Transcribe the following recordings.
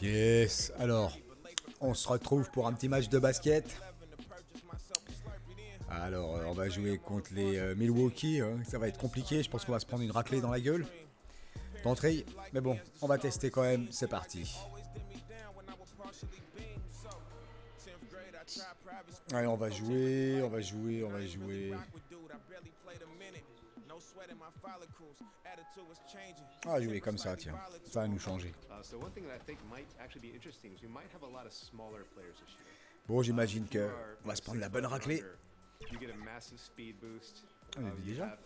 Yes, alors, on se retrouve pour un petit match de basket. Alors, on va jouer contre les Milwaukee, hein. Ça va être compliqué, je pense qu'on va se prendre une raclée dans la gueule d'entrée. Mais bon, on va tester quand même, c'est parti. Allez, on va jouer. On va jouer comme ça, tiens, ça va nous changer. Bon, j'imagine que on va se prendre la bonne raclée. On a vu déjà.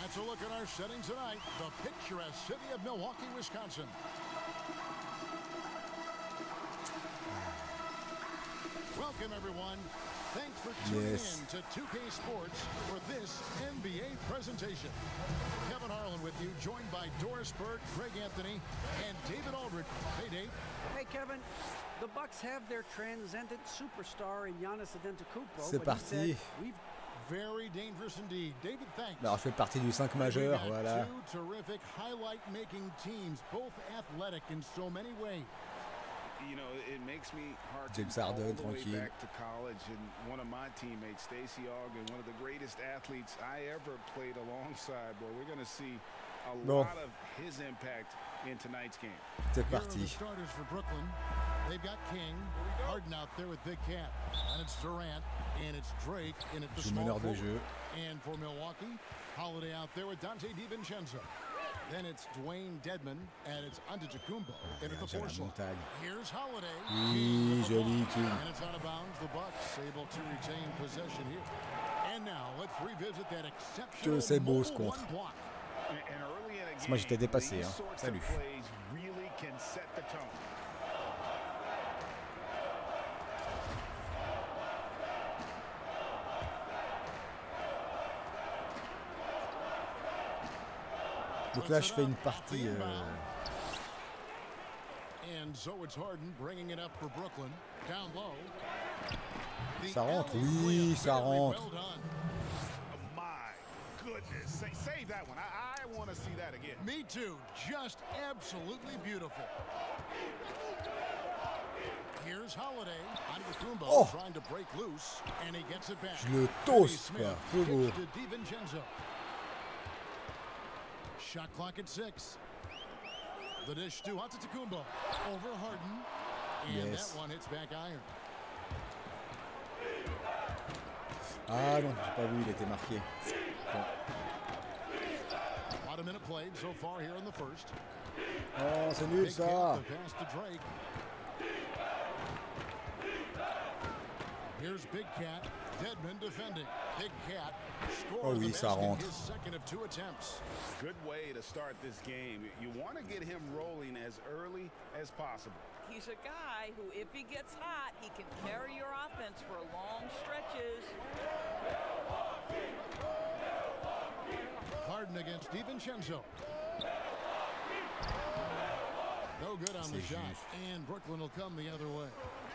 That's a look at our setting tonight, the picturesque city of Milwaukee, Wisconsin. Welcome, everyone. Thanks for tuning in to 2K Sports for this NBA presentation. Kevin Harlan with you, joined by Doris Burke, Greg Anthony, and David Aldridge. Hey, Dave. Hey, Kevin. The Bucks have their transcendent superstar in Giannis Antetokounmpo. C'est parti. Very dangerous indeed. David, thanks. Alors, je fais partie du 5 majeur, voilà. Two terrific highlight-making teams, both athletic in so many ways. You know, it makes me James all Harden, the way tranquille. back to college, and one of my teammates, Stacey Ogden, one of the greatest athletes I ever played alongside. Well, we're going to see a lot of his impact in tonight's game. C'est Here are the parti. starters for Brooklyn. They've got King, Harden out there with Big Cat, and it's Durant, and it's Drake in at the small meneur de forward. jeu. And for Milwaukee, Holiday out there with Dante DiVincenzo. Then it's Dwayne Dedman, and it's Antetokounmpo in at the Sur la four slot. montagne. Here's Holiday. Oui, joli King. And it's out of bounds. The Bucks able to retain possession here. And now let's revisit that exceptional Que c'est beau, ce mobile contre. one block. And early in a game, Moi, j'étais dépassé, these hein. sorts of Salut. plays really can set the tone. Donc là, je fais une partie. And so it's Harden bringing it up for Brooklyn. Down low. Ça rentre, oui, ça rentre. Oh, my goodness. Save that one. I want to see that again. Me too. Just absolutely beautiful. Here's Holiday. Antetokounmpo trying to break loose, and he gets it back. Je le toast, quoi. Feu beau. To DiVincenzo. Shot clock at 6. The dish to Antetokounmpo. Over Harden. And that one hits back iron. Ah non, j'ai pas vu, il était marqué. Bon. About a minute played so far here in the first. Oh, c'est nul Big ça. Cat, the pass to Drake. Here's Big Cat. Dedman defending. Big Cat scores Oh oui, the ça basket, rentre. his second of 2 attempts. Good way to start this game. You want to get him rolling as early as possible. He's a guy who, if he gets hot, he can carry your offense for long stretches. Harden against DiVincenzo. No good on the shot. And Brooklyn will come the other way.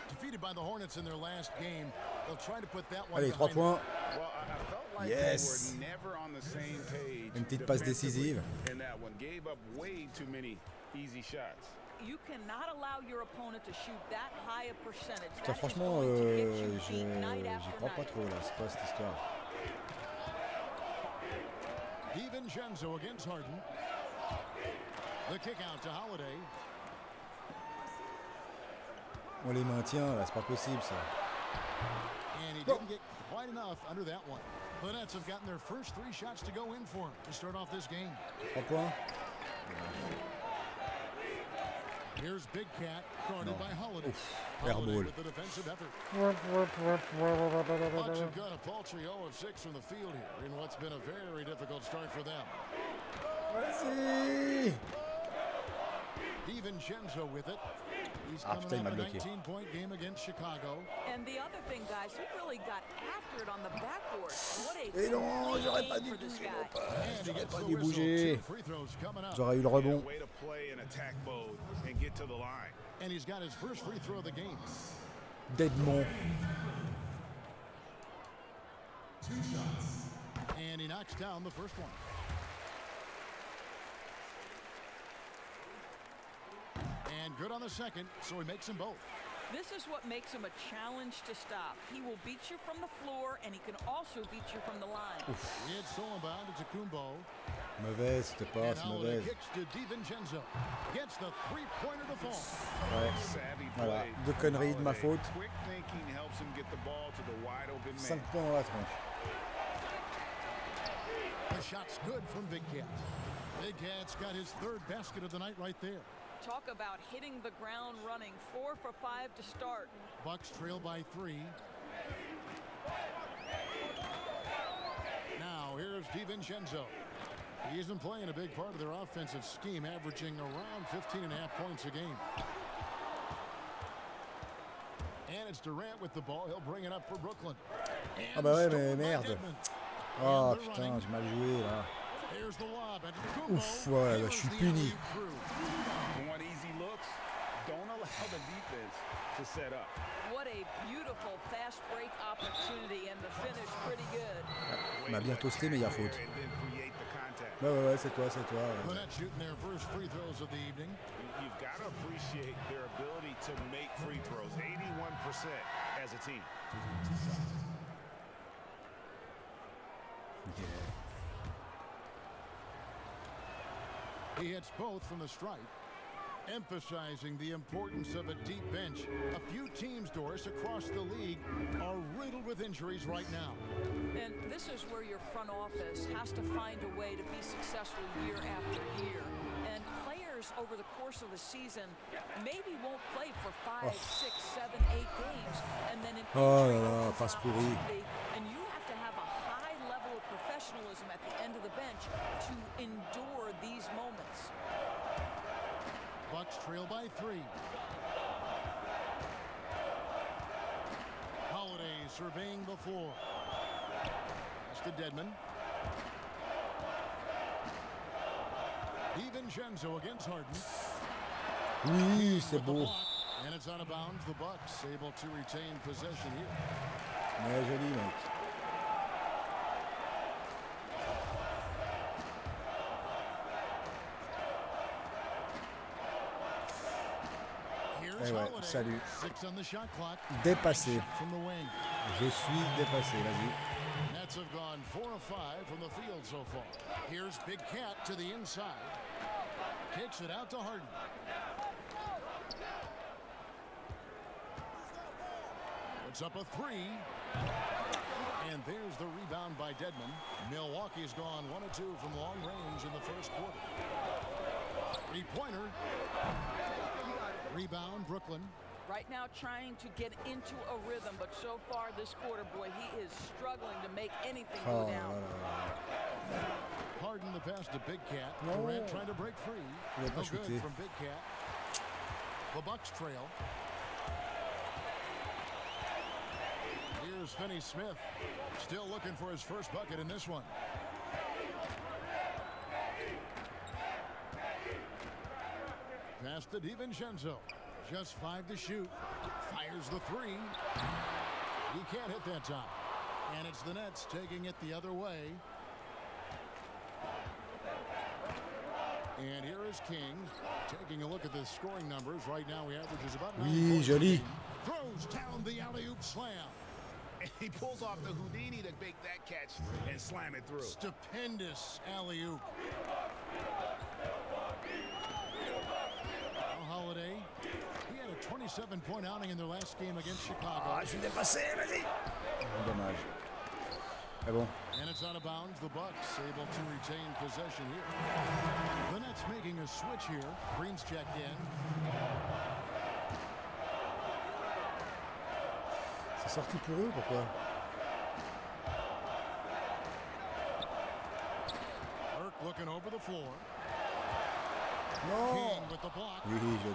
Defeated by the Hornets in their last game. They'll try to put that one Allez, 3 behind points. Well, I felt like Yes. they were never on the same page. Une petite passe décisive. In that one, gave up way too many easy shots. You cannot allow your opponent to shoot that high a percentage. Putain, franchement, j'y crois pas trop là, c'est quoi cette histoire? DiVincenzo against Harden. The kick out to Holiday. On les maintient là, c'est pas possible ça. And he didn't get quite enough under that one. The Nets have gotten their first 3 shots to go in for him to start off this game. 3 points. Here's Big Cat, guarded by Holiday. airball. Holiday with the defensive effort. Bucks have got a paltry 0 of 6 from the field here in what's been a very difficult start for them. Vas-y. DiVincenzo with it. He's Ah, coming putain, il off m'a a bloqué. 19-point game against Chicago. And the other thing, guys, he really got after it on the backboard. What a Et non, j'aurais pas game dû for this bouger guy. mon pote. And he J'aurais gets pas the dû whistle. bouger. 2 free throws coming up. J'aurais eu le rebond. Way to play in attack mode and get to the line. And he's got his first free throw of the game. Dedmon. And he knocks down the first one. And good on the second, so he makes them both. This is what makes him a challenge to stop. He will beat you from the floor, and he can also beat you from the line. It's stolen by Antetokounmpo. Mauvaise, cette passe, And Holiday mauvaise. kicks to DiVincenzo. Gets the three-pointer to fall. Ouais. Savvy Voilà, play. deux conneries de ma Holiday. faute. Quick thinking helps him get the ball to the wide open 5 man. points dans la tronche. The shot's good from Big Cat. Big Cat's got his third basket of the night right there. Talk about hitting the ground running. 4 for 5 to start. Bucks trail by 3. Now here's DiVincenzo. He isn't playing a big part of their offensive scheme, averaging around 15.5 points a game. And it's Durant with the ball. He'll bring it up for Brooklyn. Ah bah ouais, mais stolen by merde. Dedmon. Oh And they're putain, running. j'ai mal joué là. Here's the lob. Antetokounmpo Ouf, ouais, là, je suis hammers the puni. alley-oop through. Want easy looks? Don't allow the defense to set up. What a beautiful fast break opportunity, and the finish pretty good. Il m'a bien toasté, mais il y a faute. And then create the contact. Ouais, c'est toi, c'est toi. The Nets shooting their first free throws of the evening. You've got to appreciate their ability to make free throws. 81% as a team. He hits both from the stripe, emphasizing the importance of a deep bench. A few teams, Doris, across the league are riddled with injuries right now. And this is where your front office has to find a way to be successful year after year. And players over the course of the season maybe won't play for 5, 6, 7, 8 games, and then an Oh injury là là, opens passe an pourrie. opportunity, and you have to have a high level of professionalism at the end of the bench to endure these moments. Bucks trail by 3. Holiday surveying the floor. Pass to Dedmon. DiVincenzo against Harden. Oui, c'est With the beau. block, and it's out of bounds. The Bucks able to retain possession here. Ouais, joli mec. Here's Eh ouais, Holiday. salut. 6 on the shot clock. Dépassé. From the wing. Je suis dépassé, vas-y. Nets have gone 4 of 5 from the field so far. Here's Big Cat to the inside. Kicks it out to Harden. Puts up a 3. And there's the rebound by Dedmon. Milwaukee's gone 1 of 2 from long range in the first quarter. Three-pointer. Rebound, Brooklyn. Right now trying to get into a rhythm, but so far this quarter, boy, he is struggling to make anything Oh go là down. là. Harden the pass to Big Cat. No. Durant trying to break free. Il a No pas good shooté. from Big Cat. The Bucks trail. Here's Finney Smith. Still looking for his first bucket in this one. Pass to DiVincenzo. Just 5 to shoot. Fires the 3. He can't hit that time. And it's the Nets taking it the other way. And here is King taking a look at the scoring numbers. Right now he averages about 9 Oui, points a joli. game. Throws down the alley-oop slam. And he pulls off the Houdini to make that catch and slam it through. Stupendous alley-oop. Now Holiday. He had a 27-point outing in their last game against Chicago. Ah, je suis dépassé, vas-y. Dommage. Mais bon. And it's out of bounds. The Bucks able to retain possession here. The Nets making a switch here. Green's checked in. C'est sorti pour eux, pourquoi? Burke looking over the floor. Non. King with the block. Oui, joli.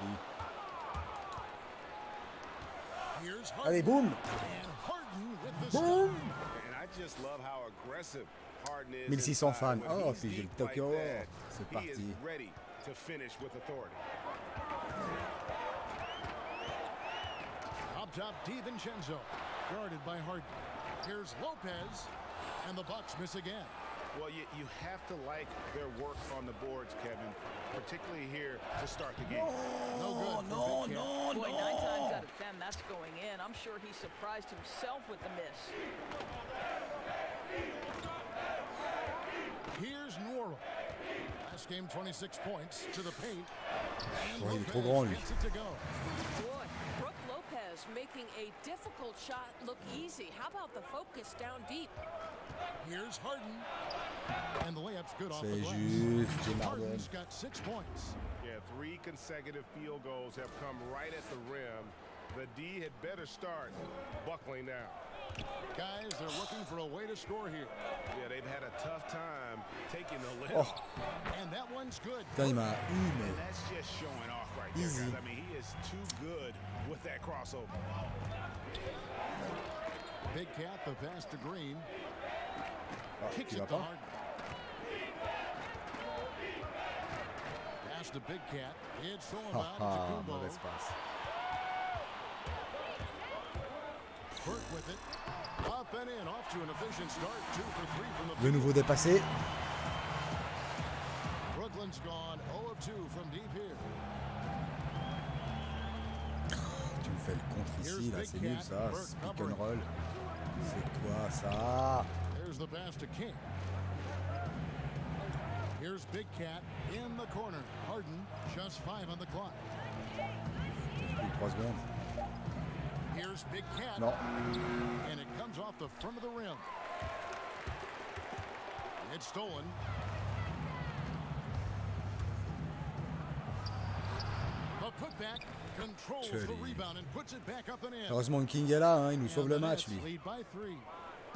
Here's Allez, Harden. boum. And Harden with the Boum. stop. And I just love how aggressive Harden is. 1600 inside. fans. When Oh, he's puis j'ai le deep Tokyo like War. that, C'est he is parti. ready to finish with authority. Up top, DiVincenzo. Guarded by Harden. Here's Lopez. And the Bucks miss again. Well, you you have to like their work on the boards, Kevin, particularly here to start the game. No good. Non, non, Boy, 9 non. times out of 10, that's going in. I'm sure he surprised himself with the miss. Here's Noro. Last game, 26 points to the paint. And Oh, il est trop Lopez grand, lui. gets it to go. Boy, Brooke Lopez making a difficult shot look easy. How about the focus down deep? Here's Harden. And the layup's good off the C'est glass. juste, Jim Harden. Harden's got 6 points. Yeah, 3 consecutive field goals have come right at the rim. The D had better start buckling down. Guys, they're looking for a way to score here. Yeah, they've had a tough time taking the lift. Oh, And that one's good. putain, il m'a eu, mais... And that's just showing off right there, Easy. guys. I mean, he is too good with that crossover. Big Cat, the pass to Green. Ah, Kicks il va it to pas? Harden. Pass to Big Cat. It's stolen by Ah, Antetokounmpo. mauvaise passe. Burke with it. Up and in, off to an efficient start. 2 for 3 from the De nouveau dépassé. Brooklyn's gone 0 of 2 from deep here. Tu me fais le contre ici, là, c'est nul ça. C'est pick and roll. C'est quoi ça? There's the pass to King. Here's Big Cat in the corner. Harden, just 5 on the clock. J'ai plus 3 secondes. Here's Big Cat. Non. And it comes off the front of the rim. It's stolen. The putback controls the Joli. rebound and puts it back up and in. Heureusement que King est là, hein, il nous sauve And le the match, Nets lui. lead by 3.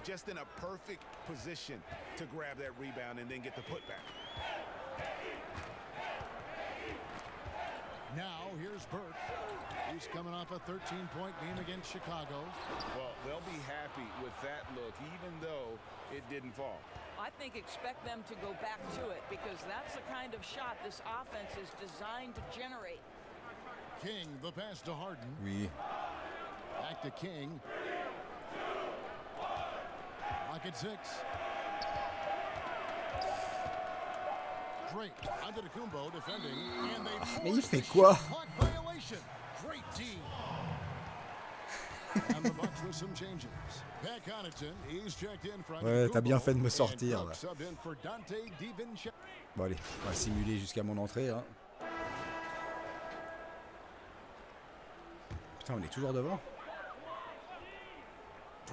Just in a perfect position to grab that rebound and then get the putback. Now here's Burke. He's coming off a 13-point game against Chicago. Well, they'll be happy with that look, even though it didn't fall. I think expect them to go back to it because that's the kind of shot this offense is designed to generate. King, the pass to Harden. Oui. Back to King. Lock at 6. Great. Antetokounmpo defending. And they Mais il force fait the quoi? shot clock violation. Great team. And the Bucks with some changes. Pat Connaughton, he's checked in for Ouais, t'as bien Antetokounmpo. fait de me And sortir, Cook là. subbed in for Dante DiVincenzo. Bon, allez, on va simuler jusqu'à mon entrée, hein. Putain, on est toujours devant.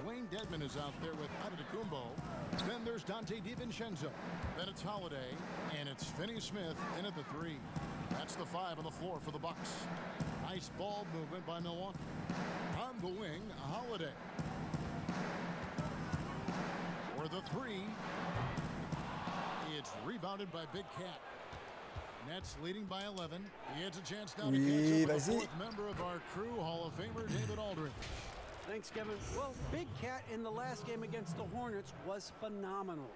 Dwayne Dedman is out there with Antetokounmpo. Then there's Dante DiVincenzo. Then it's Holiday, and it's Finney-Smith in at the 3. That's the 5 on the floor for the Bucks. Nice ball movement by Milwaukee. On the wing, Holiday. For the 3. It's rebounded by Big Cat. Nets leading by 11. He has a chance now to Oui, catch up with the vas-y. 4th member of our crew, Hall of Famer David Aldridge. Thanks, Kevin. Well, Big Cat in the last game against the Hornets was phenomenal.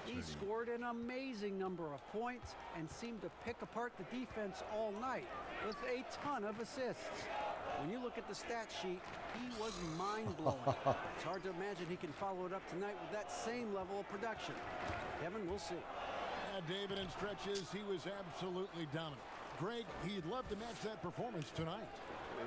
He scored an amazing number of points and seemed to pick apart the defense all night with a ton of assists. When you look at the stat sheet, he was mind-blowing. It's hard to imagine he can follow it up tonight with that same level of production. Kevin, we'll see. Yeah, David, in stretches, he was absolutely dominant. Greg, he'd love to match that performance tonight.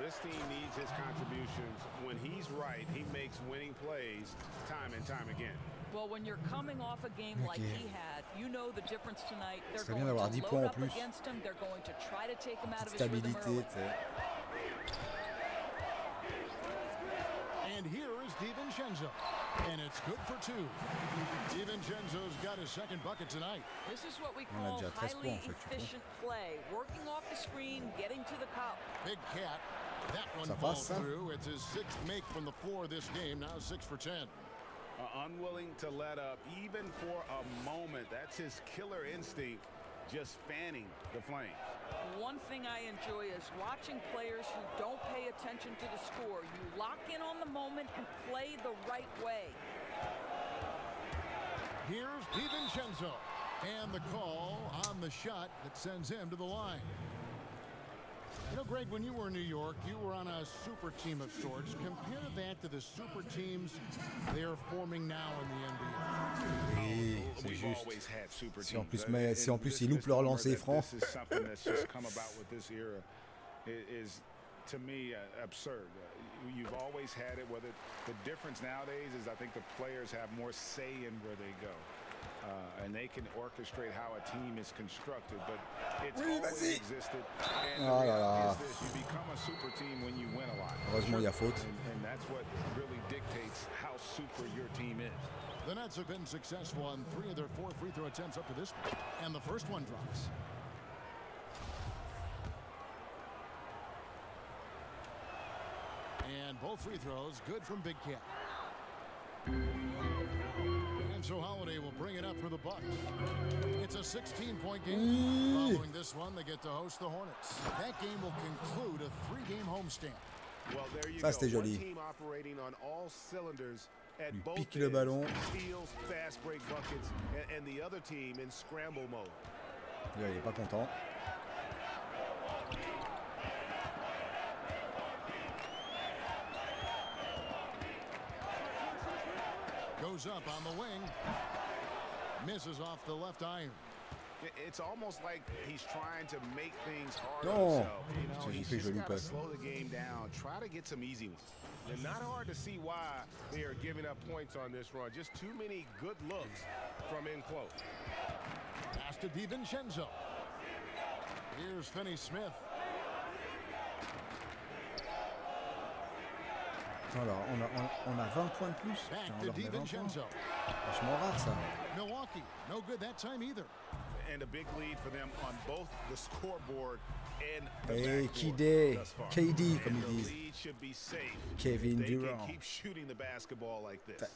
This team needs his contributions. When he's right, he makes winning plays time and time again. Well, when you're coming off a game like he had, you know the difference tonight. They're serait bien going d'avoir to 10 load points en up plus. against him. They're going to try to take him out of Petite his rhythm stabilité, early. tu sais. And here is DiVincenzo. And it's good for 2. DiVincenzo's got his second bucket tonight. This is what we On a call déjà 13 highly points, en fait, tu vois. efficient play. Working off the screen, getting to the cup. Big Cat. That one Ça falls passe, ça? through. It's his 6th make from the floor this game. Now 6 for 10. Unwilling to let up even for a moment. That's his killer instinct, just fanning the flame. One thing I enjoy is watching players who don't pay attention to the score. You lock in on the moment and play the right way. Here's DiVincenzo. And the call on the shot that sends him to the line. You know, Greg, when you were in New York, you were on a super team of sorts. Compare that to the super teams they're forming now in the NBA. Oui, c'est We've juste. always had super Si en teams. plus, mais, si en plus ils This loupent leur rumor lancer that franc. This is something that's just come about with this era is to me absurd. You've always had it. Whether the difference nowadays is, I think the players have more say in where they go. And they can orchestrate how a team is constructed, but it's always existed. And the reality is this: you become a super team when you win a lot. Heureusement, il y a faute. And that's what really dictates how super your team is. The Nets have been successful on 3 of their 4 free throw attempts up to this point, and the first one drops. And both free throws good from Big Cat. And so Holiday will bring it up for the Bucks. It's a 16-point game. Following this one, they get to host the Hornets. That game will conclude a 3-game homestand. Well, there you Ça, c'était go. One joli. team operating on all cylinders at Lui both pique le ends. ballon. Steals, fast break buckets, and the other team in scramble mode. Là, il est pas content. Goes up on the wing. Misses off the left iron. It's almost like he's trying to make things hard Non. on himself. You know, J'ai he's fait just joli got to passe. slow the game down. Try to get some easy ones. And not hard to see why they are giving up points on this run. Just too many good looks from in close. Pass to DiVincenzo. Here's Finney-Smith. Alors, on a 20 points de plus. Back Putain, on to leur met 20 points. DiVincenzo. Franchement rare ça. Milwaukee, no good that time either. And a big lead for them on both the scoreboard and the Hey, backboard KD, thus far. KD comme And ils the disent. lead should be safe. Kevin They Durant. can keep shooting the basketball like this. Tac.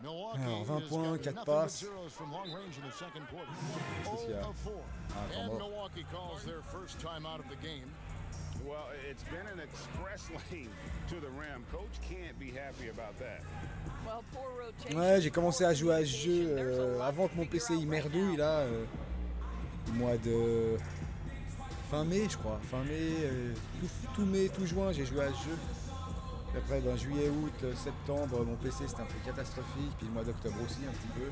Milwaukee Alors, 20 has points, got 4 nothing but passes. zeros from long range in the second quarter. Qu'est-ce qu'il y 0 a? of 4. Ah, And mort. Milwaukee calls their first time out of the game. Well, it's been an express lane to the rim. Coach can't be happy about that. Well, poor rotation. Ouais, j'ai commencé à jouer à ce jeu avant que mon PC il merdouille là, au mois de fin mai je crois, fin mai, tout mai, tout juin j'ai joué à ce jeu. Puis après dans juillet, août, septembre mon PC c'était un peu catastrophique, puis le mois d'octobre aussi un petit peu.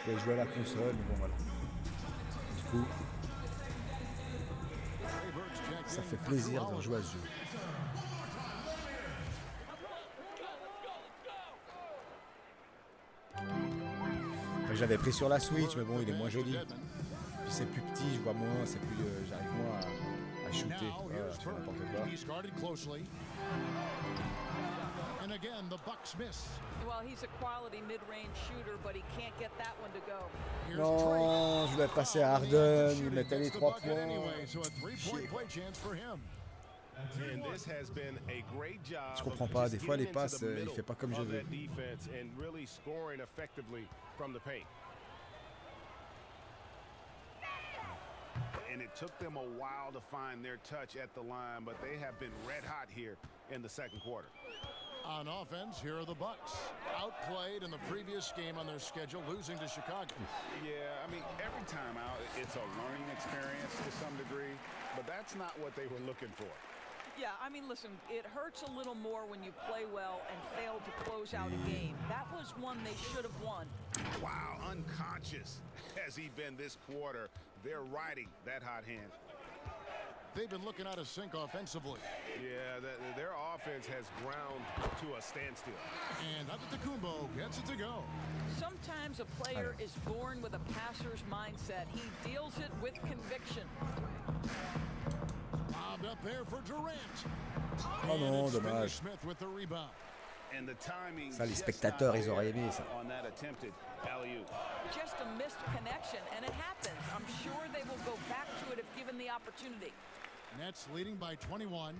J'ai joué à la console, mais bon voilà. Du coup, ça fait plaisir de jouer à ce jeu. Enfin, j'avais pris sur la Switch, mais bon, il est moins joli. Puis c'est plus petit, je vois moins, c'est plus, j'arrive moins à shooter. Now Voilà, here's je fais n'importe Burke. quoi. He's guarded closely. And again, the Bucks miss. Well, he's a quality mid-range shooter, but he can't get that one to go. Here's Non, je voulais passer à Harden, il mettait les 3 points. Anyway, so a 3-point play chance for him. And this has been a great job. Je comprends pas, des fois les passes, il middle fait pas comme je of veux. that defense and really scoring effectively from the paint. And it took them a while to find their touch at the line, but they have been red hot here in the second quarter. On offense, here are the Bucks. Outplayed in the previous game on their schedule, losing to Chicago. Yeah, I mean, every time out, it's a learning experience to some degree, but that's not what they were looking for. Yeah, I mean, listen, it hurts a little more when you play well and fail to close out a game. That was one they should have won. Wow, unconscious has he been this quarter. They're riding that hot hand. They've been looking out of sync offensively. Yeah, their offense has ground to a standstill. And Antetokounmpo gets it to go. Sometimes a player is born with a passer's mindset. He deals it with conviction. Bobbed up there for Durant. Oh non, And it's dommage. Finney-Smith with the rebound. And the timing Ça, les just spectateurs, not ils auraient there aimé ça. on that attempted alley-oop. Just a missed connection, and it happens. I'm sure they will go back to it if given the opportunity. Nets leading by 21.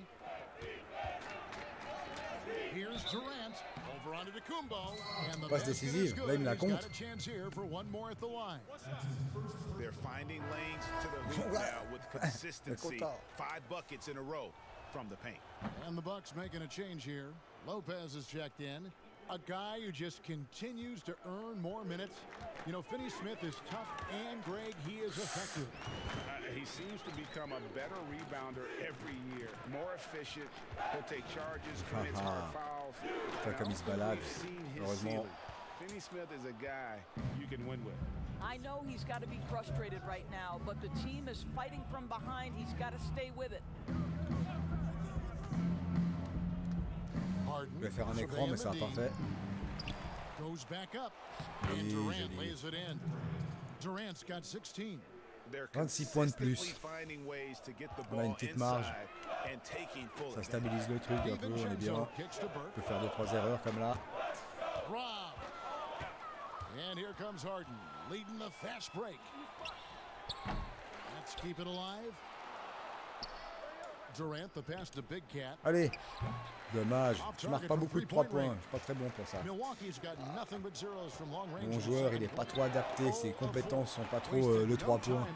Here's Durant over onto Antetokounmpo, and the Passe basket is décisive. good. Là, il me la He's got compte. a chance here for one more at the line. They're finding lanes to the hoop now with consistency. Content. 5 buckets in a row from the paint. And the Bucks making a change here. Lopez is checked in. A guy who just continues to earn more minutes. You know, Finney Smith is tough, and Greg, he is effective. He seems to become a better rebounder every year, more efficient. He'll take charges, commits hard fouls. Comme il se balade, heureusement. Finney Smith is a guy you can win with. I know he's got to be frustrated right now, but the team is fighting from behind. He's got to stay with it. Je vais faire un écran, mais ça va pas fait. Goes back up. Oui, And Durant joli. lays it in. Durant's got 16. 26 points de plus. On a une petite marge. Ça stabilise le truc un peu, on est bien. On peut faire 2-3 erreurs comme là. Rob. And here comes Harden, leading the fast break. Let's keep it alive. Durant, the pass to Big Cat. Allez, dommage. Je marque pas beaucoup de 3 points. Je suis pas très bon pour ça. Milwaukee's got nothing but zeros from long range. Mon joueur, il est pas trop adapté. Ses compétences sont pas trop le 3 points.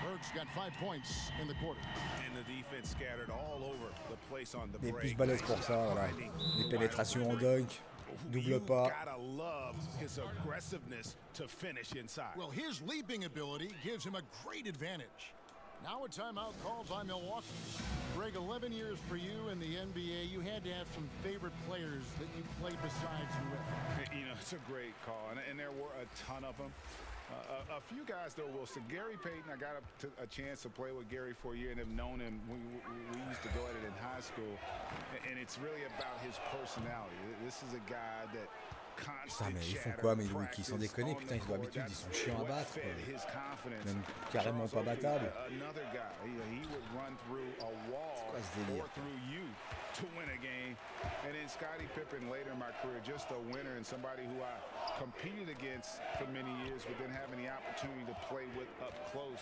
Burke's got 5 points in the quarter. Il est plus balèze pour ça. Voilà. Les pénétrations en dunk. Double pas. Well, his leaping ability gives him a great advantage. Now a timeout called by Milwaukee. Greg, 11 years for you in the NBA. You had to have some favorite players that you played besides you with. You know, it's a great call, and there were a ton of them. A few guys, though, Wilson. Gary Payton, I got a chance to play with Gary for a year and have known him. We used to go at it in high school, and it's really about his personality. This is a guy that Putain, mais ils font quoi, mais Luke, sans déconner, putain, ils ont l'habitude, ils sont chiants à battre, quoi. Même carrément pas battables. C'est quoi ce délire? To win a game, and then Scottie Pippen later in my career, just a winner and somebody who I competed against for many years, but then having the opportunity to play with up close,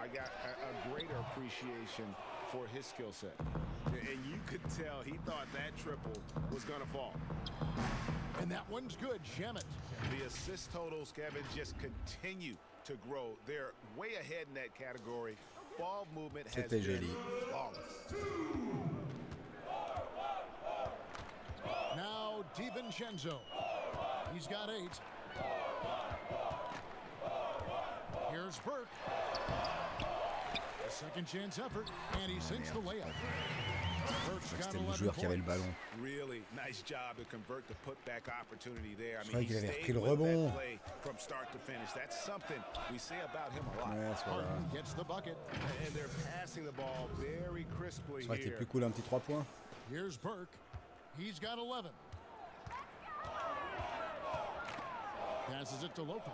I got a greater appreciation for his skill set. And you could tell he thought that triple was going to fall. And that one's good. Shamet. The assist totals, Kevin, just continue to grow. They're way ahead in that category. Ball movement has been flawless. Now DiVincenzo. He's got 8. Here's Burke. A second chance effort, and he sinks the layup. C'était le joueur qui avait le ballon. Really nice job to convert the putback opportunity there. I Je mean, croyais qu'il avait repris stayed le with rebond. that play from start to finish. That's something we say about him a lot. Ouais, c'est vrai. Harden gets the bucket. And they're passing the ball very crisply C'est vrai que t'es here. plus cool un petit 3 points. Here's Burke. He's got 11. Passes it to Lopez.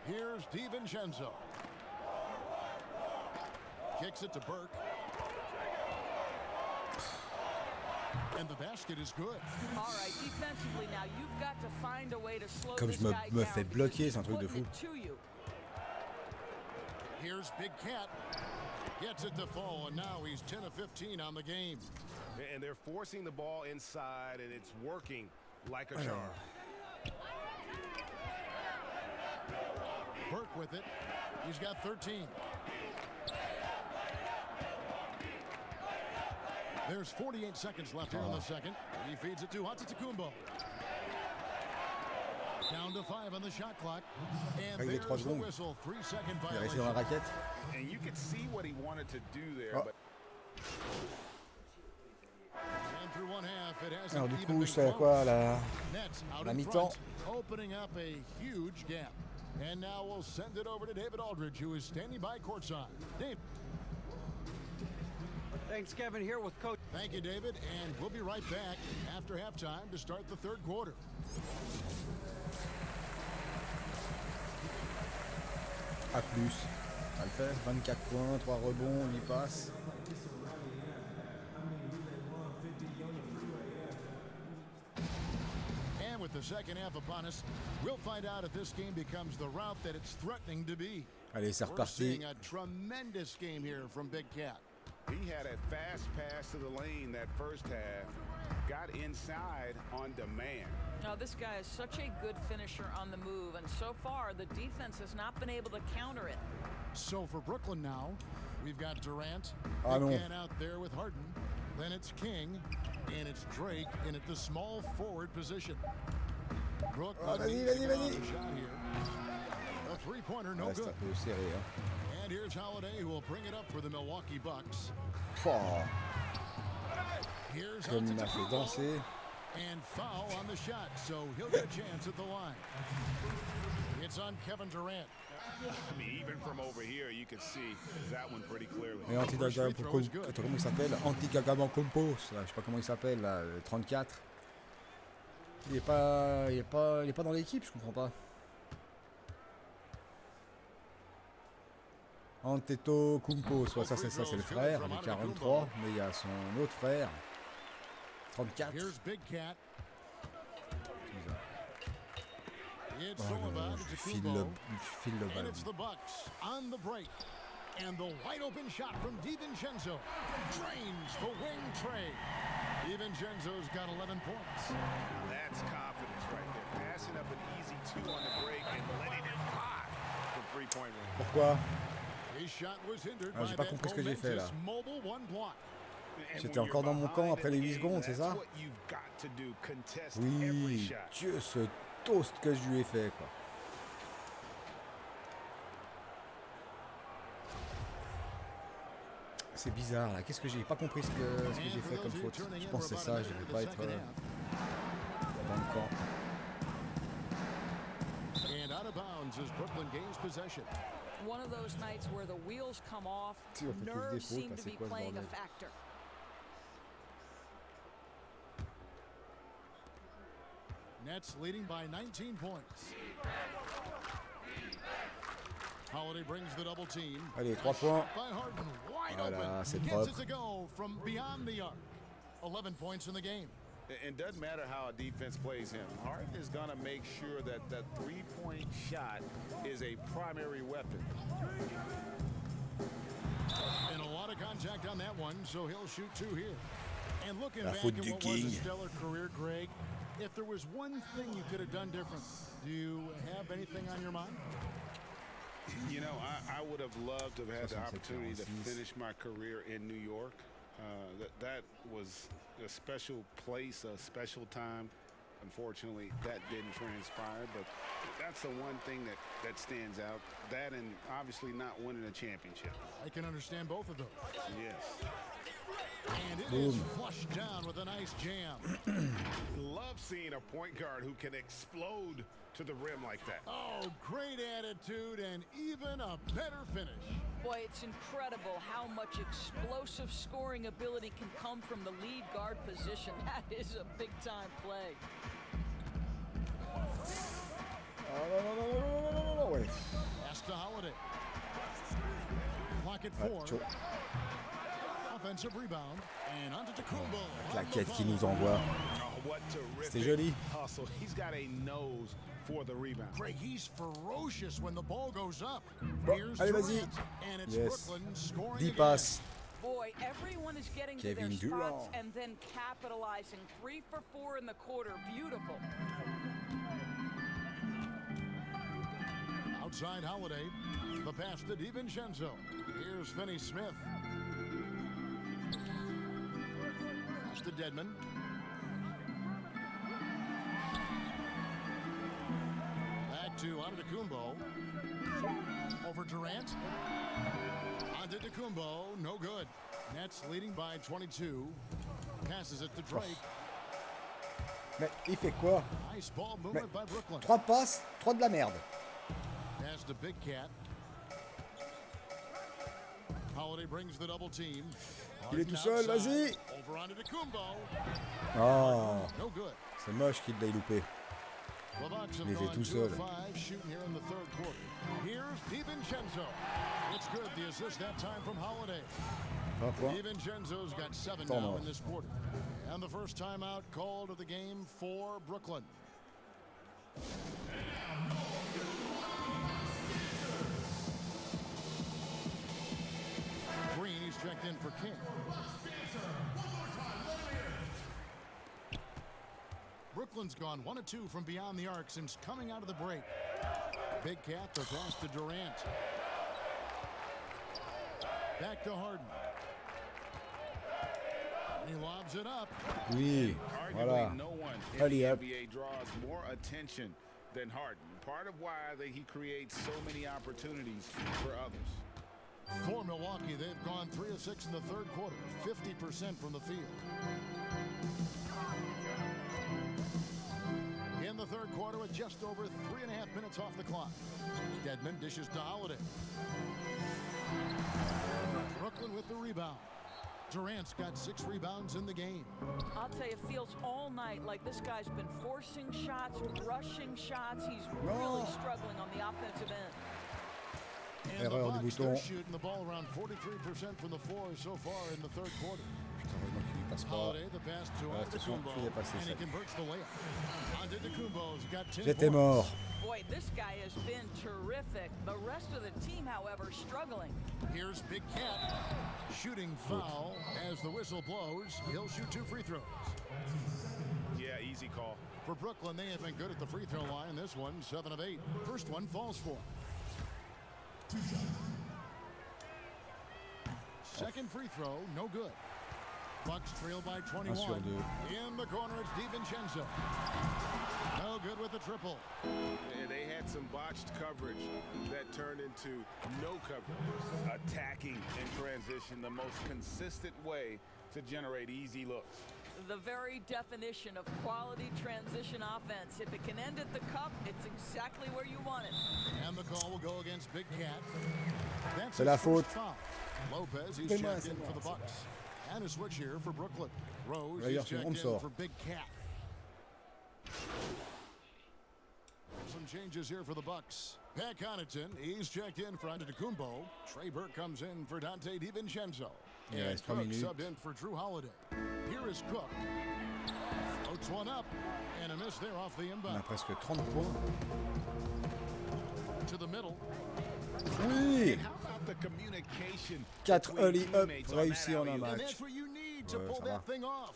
Here's DiVincenzo. Kicks it to Burke. And the basket is good. All right, defensively now, you've got to find a way to slow Comme this je guy me down fais because bloquer, he's c'est un truc de putting fou. it to you. Here's Big Cat. Gets it to fall, and now he's 10 of 15 on the game. And they're forcing the ball inside, and it's working like a charm. Burke with it. He's got 13. There's 48 seconds left here in the second. He feeds it to Antetokounmpo. Down to 5 on the shot clock. And Avec les 3 there's the secondes. whistle. 3-second Il est resté dans la violation. raquette. And you could see what he wanted to do there, Oh. but And through one half, it hasn't Alors du even coup, been je fais close. quoi là? Nets out La in mi-temps. front, opening up a huge gap. And now we'll send it over to David Aldridge, who is standing by courtside. Dave. Thanks, Kevin, here with Coach. Thank you, David, and we'll be right back after halftime to start the third quarter. A plus. Ça le fait. 24 points, 3 rebonds, 8 passes. And with the second half upon us, we'll find out if this game becomes the route that it's threatening to be. Allez, c'est We're reparti. seeing a tremendous game here from Big Cat. he had a fast pass to the lane that first half, got inside on demand. Now, this guy is such a good finisher on the move, and so far the defense has not been able to counter it. So for Brooklyn now, We've got Durant. Ah non. Big cat out there with Harden. Then it's King. And it's Drake in at the small forward position. Ah, vas-y. Shot here. A three-pointer, no Ouais, c'est good. un peu serré. Hein. And here's Holiday, who will bring it up for the Milwaukee Bucks. Oh, Here's comme il m'a fait Antetokounmpo. danser. And foul on the shot, so he'll get a chance at the line. It's on Kevin Durant. I mean, even from over here, you can see that one pretty clearly. Et comment il s'appelle? Anti-Gagabankompo, je sais pas comment il s'appelle, là, le 34. Il est pas dans l'équipe, je comprends pas. Antetokounmpo, soit ça c'est le frère, avec 43, mais il y a son autre frère, 34. Here's Big Cat. It's Oh non, je file le and ballon. it's the Bucks on the break. And the wide open shot from DiVincenzo drains the wing tray. DiVincenzo's got 11 points. Now that's confidence right there. Passing up an easy two on the break and letting it fly from three-point range. Pourquoi? His shot was hindered Ah, j'ai by pas that compris ce que j'ai fait, là. momentous mobile one block. And J'étais when encore you're dans mon camp behind après in les the 8 game, secondes, c'est that's ça? what you've got to do. Contest every Oui, shot. Dieu, ce toast que je lui ai fait, quoi. C'est bizarre, là. Qu'est-ce que j'ai pas compris ce que j'ai fait comme faute? Je pense que c'est ça, je devais pas être dans le camp. And out of bounds as Brooklyn gains possession. One of those nights where the wheels come off, Si on fait tous des nerves fautes, seem là, to c'est be quoi ce playing a bordel? factor. Nets leading by 19 points. Holiday brings the double team. Allez, 3 points. By Harden, wide Voilà, open. c'est Gets propre. it to go from beyond the arc. 11 points in the game. It doesn't matter how a defense plays him. Harden is going to make sure that that three-point shot is a primary weapon. And a lot of contact on that one, so he'll shoot two here. And looking La back faute at du what was a King. stellar career, Greg, if there was one thing you could have done different, do you have anything on your mind? You know, I would have loved to have had the 67, opportunity to 46. finish my career in New York. That was a special place, a special time. Unfortunately, that didn't transpire, but that's the one thing that stands out. That and obviously not winning a championship. I can understand both of those. Yes. And it is flushed down with a nice jam. Love seeing a point guard who can explode to the rim like that. Oh, great attitude and even a better finish. Boy, it's incredible how much explosive scoring ability can come from the lead guard position. That is a big-time play. Non, ouais. Pass to Holiday. Clock at Ouais, 4. chaud. Offensive rebound. And Antetokounmpo. La quête qui nous envoie. Oh, what C'était terrific joli. hustle. He's got a nose for the rebound. Greg, he's ferocious when the ball goes up. Bon, Here's allez, vas-y. Durant, and it's Yes. Brooklyn scoring 10 again. passes. Boy, everyone is getting to Kevin their spots Durant. and then capitalizing. 3 for 4 in the quarter. Beautiful. Outside Holiday. The pass to DiVincenzo. Here's Finney Smith. Pass to Dedmon. Back to Antetokounmpo. Over Durant. Antetokounmpo, no good. Nets leading by 22. Passes it to Drake. Mais il fait quoi? Nice ball movement by Brooklyn. 3 passes, 3 de la merde. Pass to Big Cat. Holiday brings the double team. Il est tout seul, vas-y. Over onto Antetokounmpo. Oh, No good. c'est moche qu'il l'ait loupé. The Bucks have Il était gone tout 2 seul. of 5 shooting here in the third quarter. Here's DiVincenzo. It's good. The assist that time from Holiday. 1 point. DiVincenzo's got 7 Temps now mort. in this quarter. And the first timeout called of the game for Brooklyn. Green, he's checked in for King. Brooklyn's gone 1 of 2 from beyond the arc since coming out of the break. Big Cat, the pass to Durant. Back to Harden. He lobs it up. Oui, voilà. Arguably, no one in Allez, the hop. NBA draws more attention than Harden. Part of why he creates so many opportunities for others. For Milwaukee, they've gone 3 of 6 in the third quarter, 50% from the field. In the third quarter with just over 3.5 minutes off the clock. Dedmon dishes to Holiday. Brooklyn with the rebound. Durant's got 6 rebounds in the game. I'll tell you, it feels all night like this guy's been forcing shots, rushing shots. He's really struggling on the offensive end. And the Erreur du Bucks, they're bouton. shooting the ball around 43% from the floor so far in the third quarter. Putain, heureusement qu'il passe pas. Holiday, the pass to Ouais, attention, Antetokounmpo, il est passé, and he ça. converts the layup. Antetokounmpo's got 10 J'étais points. mort. Boy, this guy has been terrific. The rest of the team, however, struggling. Here's Big Cat. Shooting foul as the whistle blows. He'll shoot 2 free throws. Yeah, easy call. For Brooklyn, they have been good at the free throw line. This one, 7 of 8. First one falls for. Second free throw, no good. Bucks trail by 21. 1 sur 2. In the corner, it's DiVincenzo. No good with the triple. Yeah, they had some botched coverage that turned into no coverage. Attacking in transition, the most consistent way to generate easy looks. The very definition of quality transition offense. If it can end at the cup, it's exactly where you want it. And the call will go against Big Cat. That's C'est his la first faute. foul. Lopez, he's C'est moi, checked c'est in moi, for the c'est moi. Bucks. And a switch here for Brooklyn. Rose D'ailleurs, is c'est checked on me in sort. for Big Cat. Some changes here for the Bucks. Pat Connaughton, he's checked in for Antetokounmpo. Trey Burke comes in for Dante DiVincenzo. Il And reste 3 Cook minutes. subbed in for Drew Holiday. Here is Cook. Floats one up. And a miss there off the On a inbound. presque 30 points. To the middle. Oui. How about the communication 4 between alley up teammates on that réussis en un alley-oop? And match. that's what you need to Ouais, pull ça that va. thing off.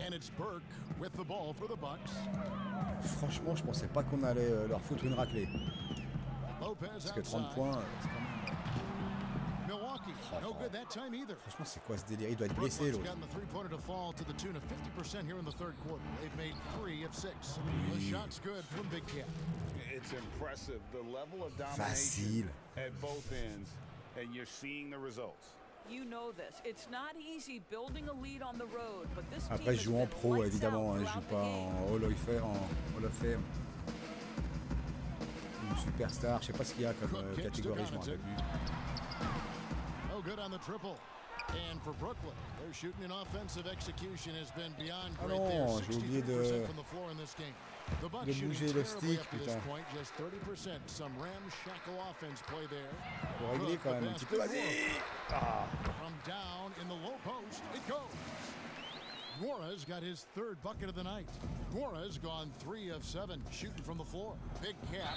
And it's Burke with the ball for the Bucks. Franchement, je pensais pas qu'on allait leur foutre une raclée. Lopez Parce que 30 outside. points, c'est quand même... Milwaukee, no good that time either. Franchement, c'est quoi ce délire? Il doit être blessé, Brooklyn's l'autre. gotten the three-pointer to fall to the tune of 50% here in the third quarter. They've made 3 of 6. The shot's good from Big Cat. It's impressive, the level of Facile. domination at both ends, and you're seeing the results. You know this. It's not easy building a lead on the road, but this team Après, has je joue en been pro, lights évidemment. out Hein, je joue throughout the pas game. en Hall of Fame. Ou superstar, je sais pas ce qu'il y a comme catégorie, je m'en rappelle plus. No good on the triple. And for Brooklyn, their shooting and offensive execution has been beyond Ah great non, there. j'ai oublié 63% from the floor in this game. The Bucks de shooting bouger le terribly stick, up to this putain. point, just 30%. Some ramshackle offense play there. Faut régler quand même un petit peu. Vas-y. From down in the low post, it goes. Guara's got his third bucket of the night. Guara's gone 3 of 7 shooting from the floor. Big Cat,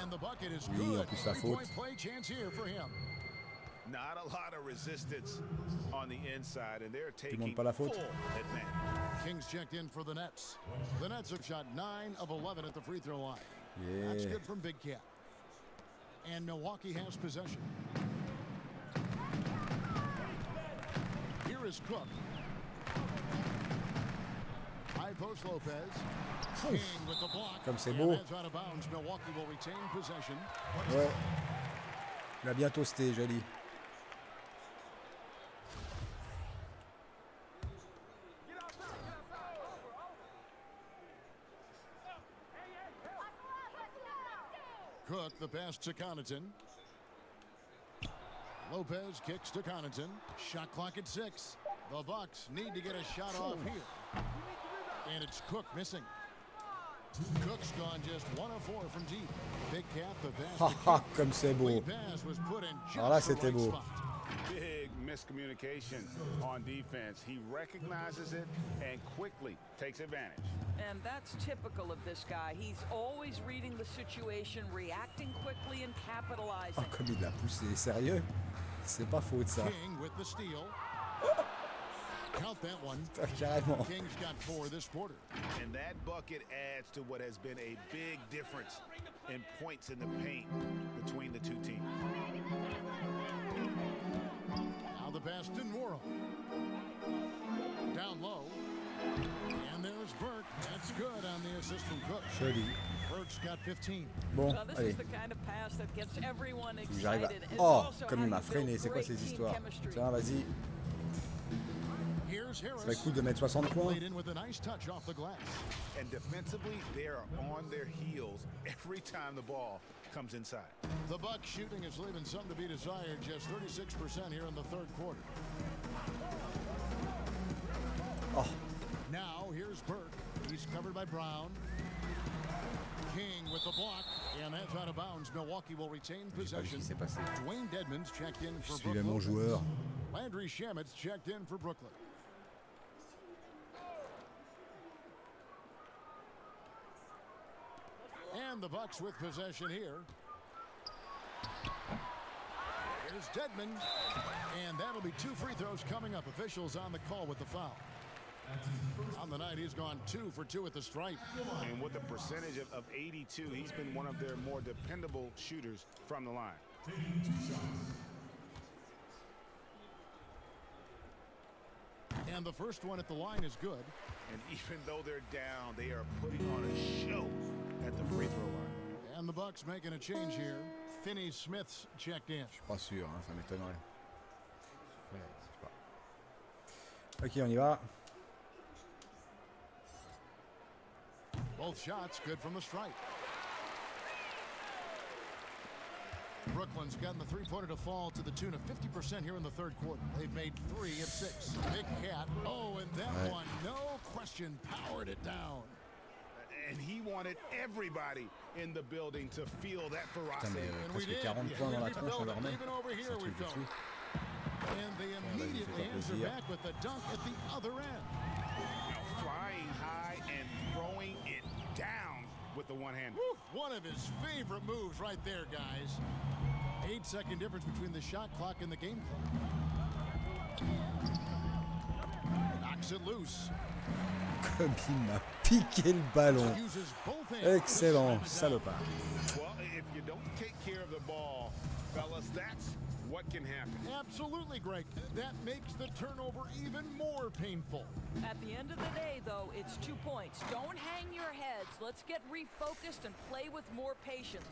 and the bucket is Oui, en good. plus, la Three-point faute. play chance here for him. Not a lot of resistance on the inside, and they're taking demande pas la faute. full advantage. Kings checked in for the Nets. The Nets have shot 9 of 11 at the free throw line. That's Yeah. good from Big Cat. And Milwaukee has possession. Here is Cook. High post Lopez. King with the block. Comme c'est And beau. that's out of bounds. Milwaukee will retain possession. Ouais. Il a bien toasté, joli. Cook, the pass to Connaughton. Lopez kicks to Connaughton. Shot clock at 6. The Bucks need to get a shot off here. And it's Cook missing. Cook's gone just 1 of 4 from deep. Big Cat, the pass to Haha, King. comme c'est beau. Lead pass was put in just Alors là, the c'était right beau. spot. Big miscommunication on defense. He recognizes it and quickly takes advantage. And that's typical of this guy. He's always reading the situation, reacting quickly, and Ah, capitalizing. comme il l'a poussé. Sérieux? C'est pas faute, ça. King with the steal. Count that one. Carrément. Kings got 4 this quarter. And that bucket adds to what has been a big difference in points in the paint between the two teams. Now the pass to Noro. Down low. And there's Burke. That's good on the assist from Cook. Joli. Burke's got 15. Bon, Well, this allez. is the kind of pass that gets everyone Faut que j'arrive à... excited. It's Oh, also comme how il m'a you build freiné, c'est quoi great ces team histoires? chemistry. Tiens, vas-y. Here's Harris. Ça va être cool de mettre 60 points. Played in with a nice touch off the glass. And defensively, they are on their heels every time the ball comes inside. The Bucks shooting is leaving some to be desired. Just 36% here in the third quarter. Oh, Now here's Burke. He's covered by Brown. King with the block, and that's out of bounds. Milwaukee will retain j'ai pas vu ce possession. qui s'est passé. Dwayne Dedmon's checked in Je for suivais mon Brooklyn. joueur. Landry Shamit's checked in for Brooklyn. And the Bucks with possession here. Here's Dedmon. And that'll be 2 free throws coming up. Officials on the call with the foul. On the night, he's gone 2 for 2 at the stripe. And with a percentage of 82, he's been one of their more dependable shooters from the line. And the first one at the line is good. And even though they're down, they are putting on a show at the free throw line. And the Bucks making a change here. Finney Smith's checked in. Je suis pas sûr, hein, ça m'étonnerait. Ouais, je sais pas. Ok, on y va. Both shots good from the stripe. Brooklyn's gotten the three-pointer to fall to the tune of 50% here in the third quarter. They've made 3 of 6. Big Cat. Oh, and that Ouais. one, no question, powered it down. And he wanted everybody in the building to feel that Putain, ferocity. mais And we presque did. 40 points dans la We tronche, on felt leur it. met. Even over C'est here, un we truc de felt fou. it. And they vas-y, immediately fais-toi answer plaisir. back with the dunk at the other end. Now flying high and throwing it down with the one hand. Woo, one of his favorite moves right there, guys. 8-second difference between the shot clock and the game clock. Knocks it loose. Comme il m'a piqué le ballon. Uses both hands. Excellent, to slam it down. salopard. Well, if you don't take care of the ball, fellas, that's what can happen. Absolutely, Greg. That makes the turnover even more painful. At the end of the day, though, it's 2 points. Don't hang your heads. Let's get refocused and play with more patience.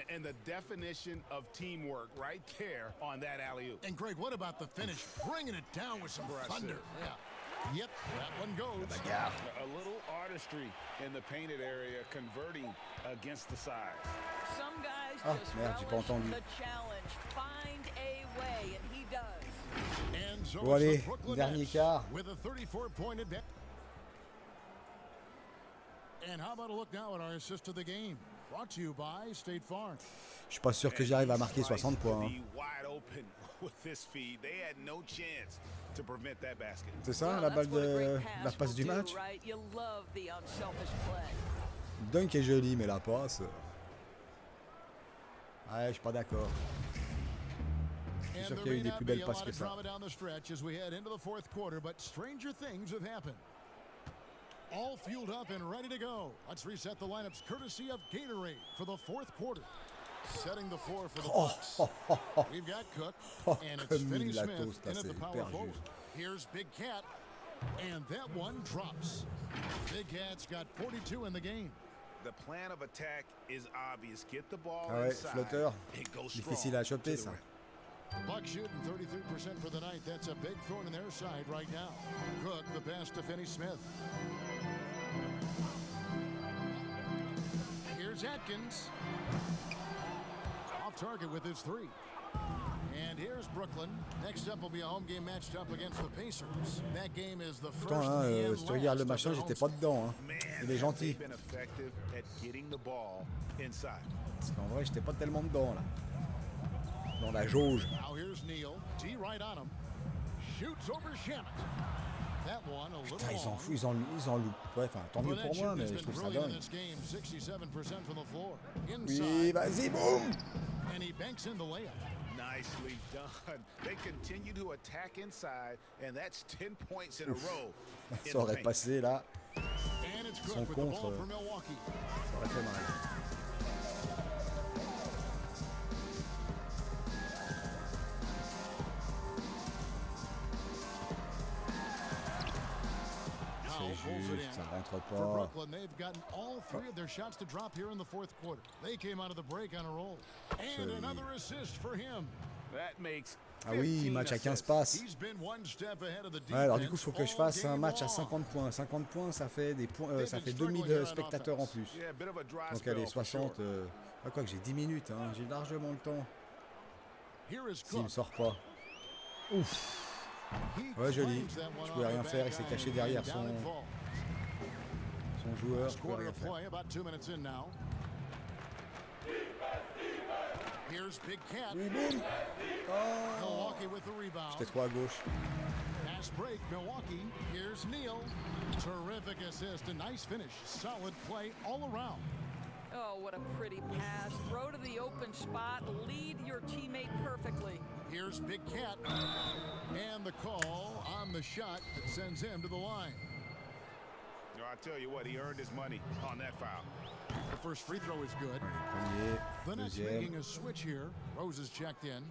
And the definition of teamwork right there on that alley-oop. And Greg, what about the finish? Bringing it down with some Impressive. thunder. Yeah. Yep, that one goes. A little artistry in the painted area, converting against the size. Some guys Ah, just merde, j'ai pas relish entendu. the challenge. Find a way, and he does. And so Bon, it's allez, the Brooklyn dernier Nets quart. with a 34-point advantage. And how about a look now at our assist of the game? Brought to you by State Farm. Je suis pas sûr que j'arrive à marquer 60 points. Hein. Be wide open with this feed. They had no chance to prevent that basket. C'est ça, Well, la that's balle what a de great la pass passe will du do, match. right? You love the unselfish play. Le dunk est joli, mais la passe. Ouais, je suis pas d'accord. Je suis And sûr there qu'il y a eu may des not plus be belles a passes lot que of ça. drama down the stretch as we head into the fourth quarter, but stranger things have happened. All fueled up and ready to go. Let's reset the lineups courtesy of Gatorade for the fourth quarter. Setting the floor for the Bucks. We've got Cook, and it's Comme Finney il la Smith toast, là, in at the c'est power hyper forward. juste. Here's Big Cat, and that one drops. Big Cat's got 42 in the game. The plan of attack is obvious. Get the ball Ah ouais, inside flotteur. and go strong Difficile à to choper, the ça. rim. Bucks shooting 33% for the night. That's a big thorn in their side right now. Cook, the pass to Finney Smith. Here's Atkins. Off target with his 3. And here's Brooklyn. Next up will be a home game matched up against the Pacers. That game is the first Pourtant, hein, and si tu regardes le last machin, of their j'étais pas home dedans. Hein. Man, Il est have gentil. they been effective at getting the ball inside. Parce qu'en vrai, j'étais pas tellement dedans, là. Dans la jauge. Now here's Neal. D right on him. Shoots over Shamet. That one a little Putain, ils en long. foutent, ils en loupent. Ouais, enfin, tant mieux But pour that moi, shooting mais has je been trouve ça brilliant in dingue. this game. 67% from the floor. Oui, Inside. vas-y, boum! And he banks in the layup. Nicely done. They continue to attack inside, and that's 10 points in a row. Ça aurait passé là. And it's Son Cook with the ball contre, for Milwaukee. ça aurait fait mal. C'est juste, ça rentre For pas. Brooklyn, they've gotten all three of their shots to drop here in the fourth quarter. They came out of the break on a roll. And Solide. another assist for him. That makes Ah oui, match à 15 passes. He's been one step ahead of the Ouais, alors du coup, il defense faut que je all fasse un game match à long. 50 points. 50 points, ça fait des points, ça fait struggling 2000 on spectateurs en offense. plus. yeah, a bit of a dry Donc spell allez, for 60. sure. Ah quoi que j'ai 10 minutes, hein. J'ai largement le temps. Here is S'il me Cook. sort pas. Ouf. He Ouais, joli. claims that one Je pouvais off rien the faire, il back s'est iron, caché derrière down son and fall. joueur. Je Last pouvais quarter rien of faire. play, about 2 minutes in now. Here's Big Cat. Oui, boum. Oh. Milwaukee with the rebound. J'étais trop à gauche. Fast break, Milwaukee. Here's Neal. Terrific assist, a nice finish. Solid play all around. Oh, what a pretty pass. Throw to the open spot. Lead your teammate perfectly. Here's Big Cat. And the call on the shot that sends him to the line. No, I tell you what, he earned his money on that foul. The first free throw is good. Premier, The Nets deuxième. making a switch here. Rose is checked in.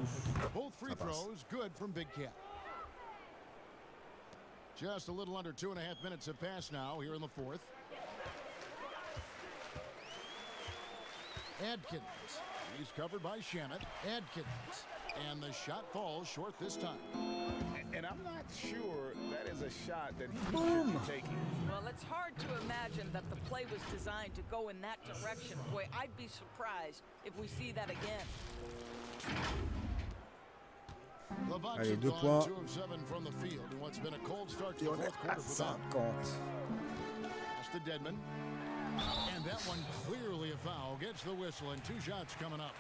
Ouf. Both free Ça passe. throws good from Big Cat. Just a little under 2.5 minutes have passed now here in the fourth. Adkins. He's covered by Shamet. Adkins. And the shot falls short this time. And I'm not sure that is a shot that he should Boom. be taking. Well, it's hard to imagine that the play was designed to go in that direction. Boy, I'd be surprised if we see that again. The Bucks Allez, have 2 gone points. 2 of 7 from the field in what's been a cold start to Et the on est fourth à quarter for them. 50. Pass to Dedmon. And that one clearly a foul. Gets the whistle and 2 shots coming up.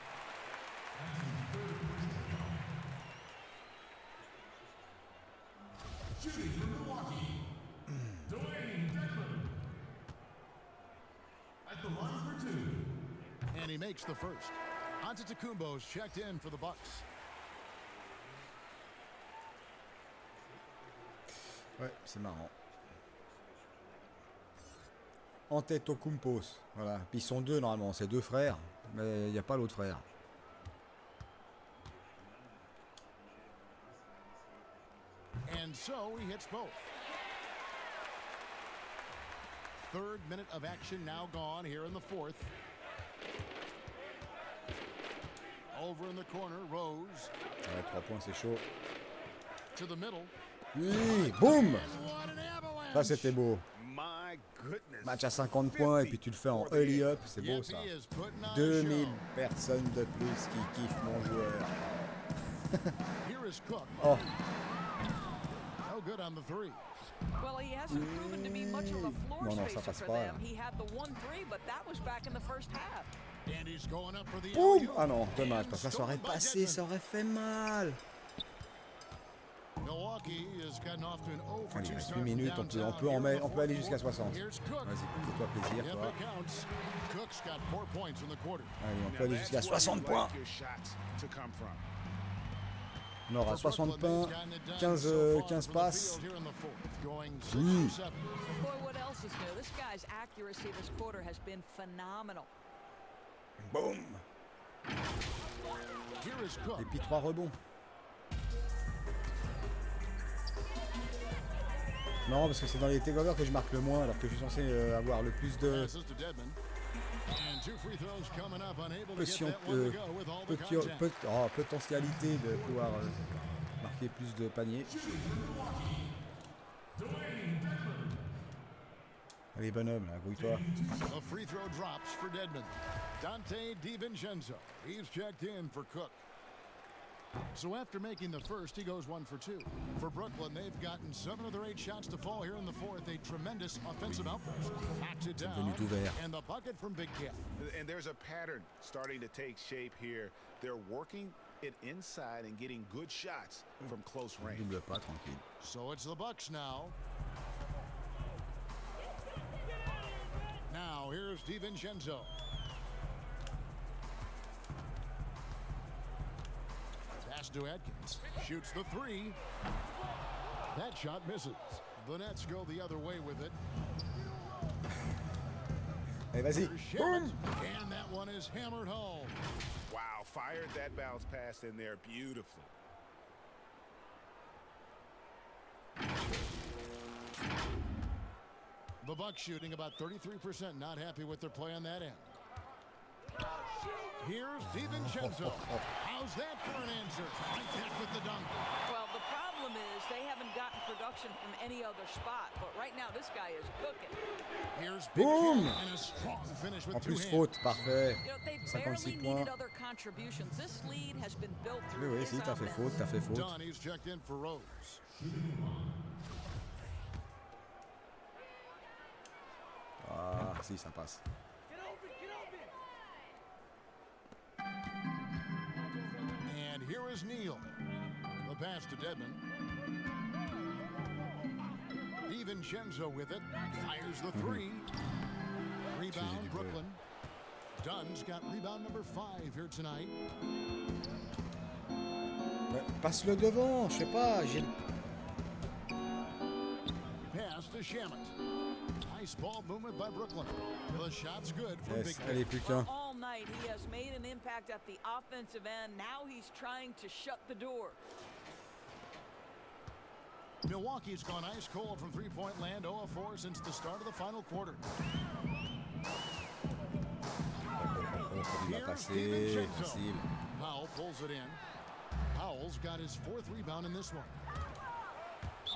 Shooting for Milwaukee, Dwayne Dedmon. At the line for 2. And he makes the first. Antetokounmpo's checked in for the Bucks. Ouais, c'est marrant. Antetokounmpo. Voilà. Puis ils sont deux normalement, c'est 2 frères, mais il n'y a pas l'autre frère. And so he hits both. Third minute of action now gone here in the fourth. Over in the corner, Rose Ouais, 3 points, c'est chaud. to the middle. Oui, boum. And what an avalanche! Ça c'était beau. My goodness. Match à 50 points et puis tu le fais en early up, c'est beau Yep, ça. he is putting on a 2000 show. personnes de plus qui kiffent mon joueur. Here is Cook. Oh, No good on the three. Well, he hasn't proven to be much of a floor Non, non, ça spacer passe for pas, them. là. He had the 1-3, but that was back in the first half. And he's going up for the boum. alley-oop. Ah non, dommage, And parce que ça aurait stolen by passé, Dedmon. ça aurait fait mal. Milwaukee has gotten off to an 0 for Allez, 2 il reste start 8 minutes, from on peut, downtown here in the on peut aller fourth jusqu'à quarter. 60. Here's Cook. Vas-y, fais-toi plaisir, Yep, toi. it counts. Cook's got 4 points in the quarter. Allez, on Now peut aller that's jusqu'à where you 60 like points. your shots to come from. On aura 60 points, 15, 15 passes. Oui. Boy, what else is new? This guy's accuracy this quarter has been phenomenal. Boum. Here is Cook. Et puis 3 rebonds. Non, parce que c'est dans les takeovers que je marque le moins, alors que je suis censé avoir le plus de Passes to Dedmon. And 2 free throws coming up, unable to get that one to go with all the contact. potentialité de pouvoir marquer plus de paniers. Dwayne Dedmon. Allez, bonhomme, là, grouille-toi. The free throw drops for Dedmon. Dante DiVincenzo. He's checked in for Cook. So after making the first, he goes 1 for 2. For Brooklyn, they've gotten 7 of their 8 shots to fall here in the fourth. A tremendous offensive outburst. Knocks it down. devenu tout vert. And the bucket from Big Cat. And there's a pattern starting to take shape here. They're working it inside and getting good shots from close range. Double pas, tranquille. So it's the Bucks now. Now here's DiVincenzo. Pass to Atkins. Shoots the three. That shot misses. The Nets go the other way with it. Allez, vas-y. Boum. And that one is hammered home. Wow, fired that bounce pass in there beautifully. The Bucks shooting about 33%, not happy with their play on that end. Here's DiVincenzo. How's that for an answer? Right back with the dunk. Well, the problem is they haven't gotten production from any other spot, but right now this guy is cooking. Here's Big Boom. Cat and a strong finish with En two plus, hands. faute, parfait. You know, they 56 barely points. needed other contributions. This lead has been built Oui, through oui, his si, t'as fait faute, offense. t'as fait faute. Dunn, he's checked in for Rose. Ah, si, ça passe. And here is Neal. The pass to Dedmon. DiVincenzo with it. Fires the three. Rebound, Brooklyn. Dunn's got rebound number 5 here tonight. Ouais, passe-le devant, je sais pas. Pass to Shamet. Nice ball movement by Brooklyn. The shot's good from Yes, Big allez, Cat. plus qu'un. All night he has made an impact at the offensive end. Now he's trying to shut the door. Milwaukee's gone ice cold from three-point land, 0 of 4 since the start of the final quarter. Il va passer, facile. Powell pulls it in. Powell's got his 4th rebound in this one.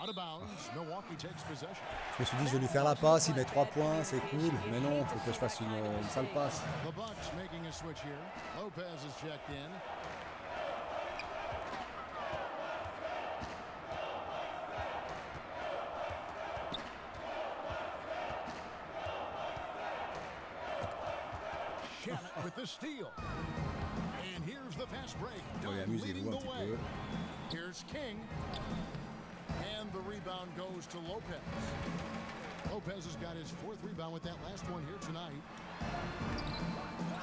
Out of bounds, Milwaukee takes possession. Je me suis dit, je vais lui faire la passe, il met 3 points, c'est cool. Mais non, il faut que je fasse une sale passe. The Bucks making a switch here. Lopez is checked in. Shamet with the steal. And here's the fast break. Oui, Dunn amusez-vous leading un the petit way. peu. Here's King. And the rebound goes to Lopez. Lopez has got his 4th rebound with that last one here tonight.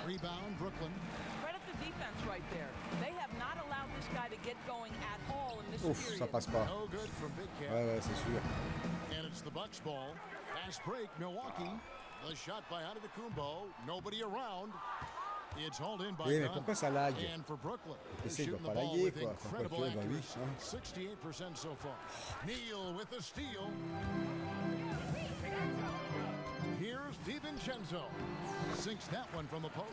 Rebound, Brooklyn. Credit the defense right there. They have not allowed this guy to get going at all in this Ouf, period. ça passe pas. No good from Big Cat. Ouais, ouais, c'est sûr. And it's the Bucks ball. Fast break, Milwaukee. The shot by Antetokounmpo. Nobody around. It's hauled in by Oui, mais Dunn. pourquoi ça lag? And for Brooklyn, Essaye de shooting the pas ball laguer, with quoi. Enfin, incredible quoique, bah oui, accuracy. hein. 68% so far. Neal with the steal. Here's DiVincenzo. Sinks that one from the post.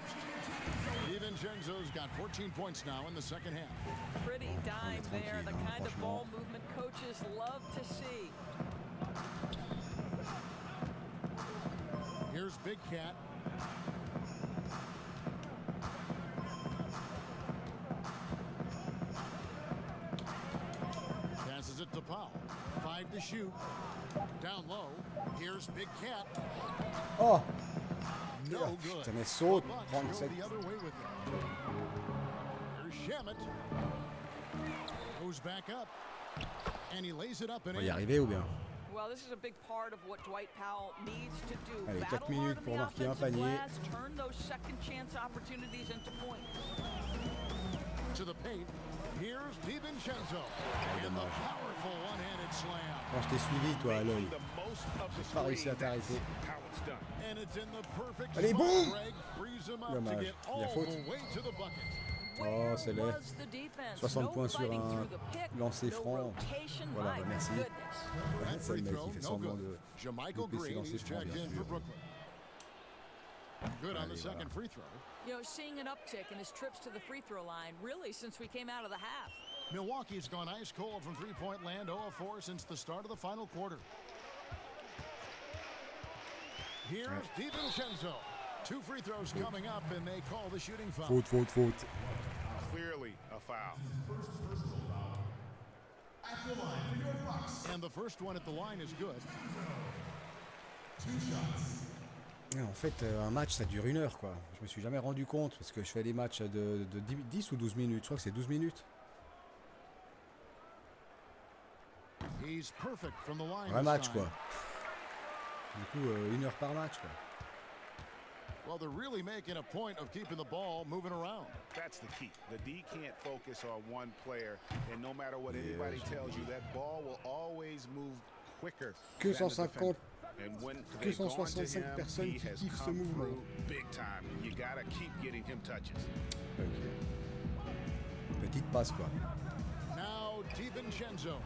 DiVincenzo's got 14 points now in the second half. Pretty dime there, the kind of ball movement coaches love to see. Here's Big Cat. Passes it to Powell. 5 to shoot. Down low. Here's Big Cat. Oh! No good. Putain, mais saute, The Bucks prends go cette... the other way with it. Here's Shamet. Goes back up. And he lays it up and On va y in. arriver ou bien? Well, this is a big part of what Dwight Powell needs to do. Allez, 4 Battle hard minutes on pour the marquer un offensive panier. glass, turn those second chance opportunities into points. To the paint. Here's DiVincenzo. And the powerful one-handed slam. Quand je t'ai suivi, toi, à l'œil. The most of the J'ai pas réussi à screen, t'arrêter. that's how it's done. And it's in the perfect Allez, spot. boum! Greg frees him up to Dommage. get Il y a all faute. the way to the bucket. Oh, c'est laid. Was the defense? 60 No points sur fighting un through the pick, lancer no franc. rotation. Voilà, My bah, merci. goodness. That C'est free le mec throw, qui fait no semblant good. de Jermichael louper ses Green, he's lancers francs, checked bien in for sûr. Brooklyn. Good on the Allez, second voilà. free throw. You know, seeing an uptick in his trips to the free throw line, really, since we came out of the half. Milwaukee's gone ice cold from three-point land, 0 of 4 since the start of the final quarter. Here's DiVincenzo. 2 free throws coming up, and they call the shooting foul. Faute, faute, faute. Clearly a foul. At the line for your Bucks. And the first one at the line is good. 2 shots. En fait, un match, ça dure 1 heure, quoi. Je me suis jamais rendu compte, parce que je fais des matchs de 10 ou 12 minutes. Je crois que c'est 12 minutes. He's perfect from the line Vrai this match, time. quoi. Du coup, 1 heure par match, quoi. Well, they're really making a point of keeping the ball moving around. That's the key. The D can't focus on one player, and no matter what anybody tells you, that ball will always move quicker Que than the 150, defender. And when que they've gone to 165 him, personnes he qui has kiffent ce come mouvement. through big time. You gotta keep getting him touches. Ok. Petite passe quoi. Now DiVincenzo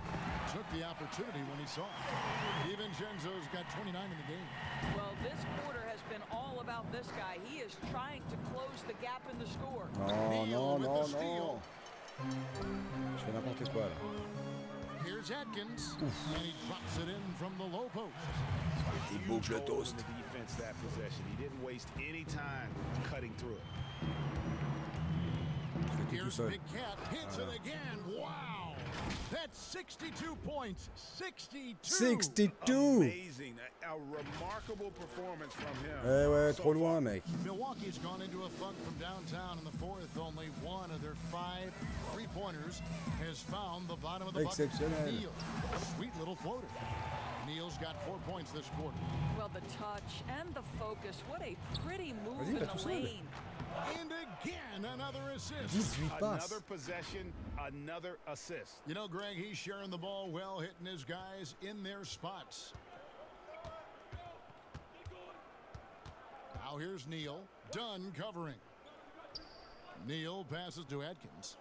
took the opportunity when he saw it. DiVincenzo's got 29 in the game. Well, this quarter has been all about this guy. He is trying to close the gap in the score. Non, Neal non, with non, the steal. non. Je fais n'importe quoi là. Here's Atkins, and he drops it in from the low post. Des boucles Huge hole in toast. the defense that possession. He didn't waste any time cutting through it. Je fais tout Here's seul. Big Cat, hits it again. Wow! That's 62 points. 62! 62. Amazing. A remarkable performance from him. Eh ouais, so trop far. loin mec. Milwaukee's gone into a funk from downtown in the fourth. Only one of their 5 3-pointers has found the bottom of the bucket. Exceptionnel. Neal, a sweet little floater. Neal's got 4 points this quarter. Well, the touch and the focus. What a pretty move Vas-y, in va the tout seul. lane. And again, another assist. 18 passes. Another possession, another assist. You know, Greg, he's sharing the ball well, hitting his guys in their spots. Now here's Neal, done covering. Neal passes to Atkins.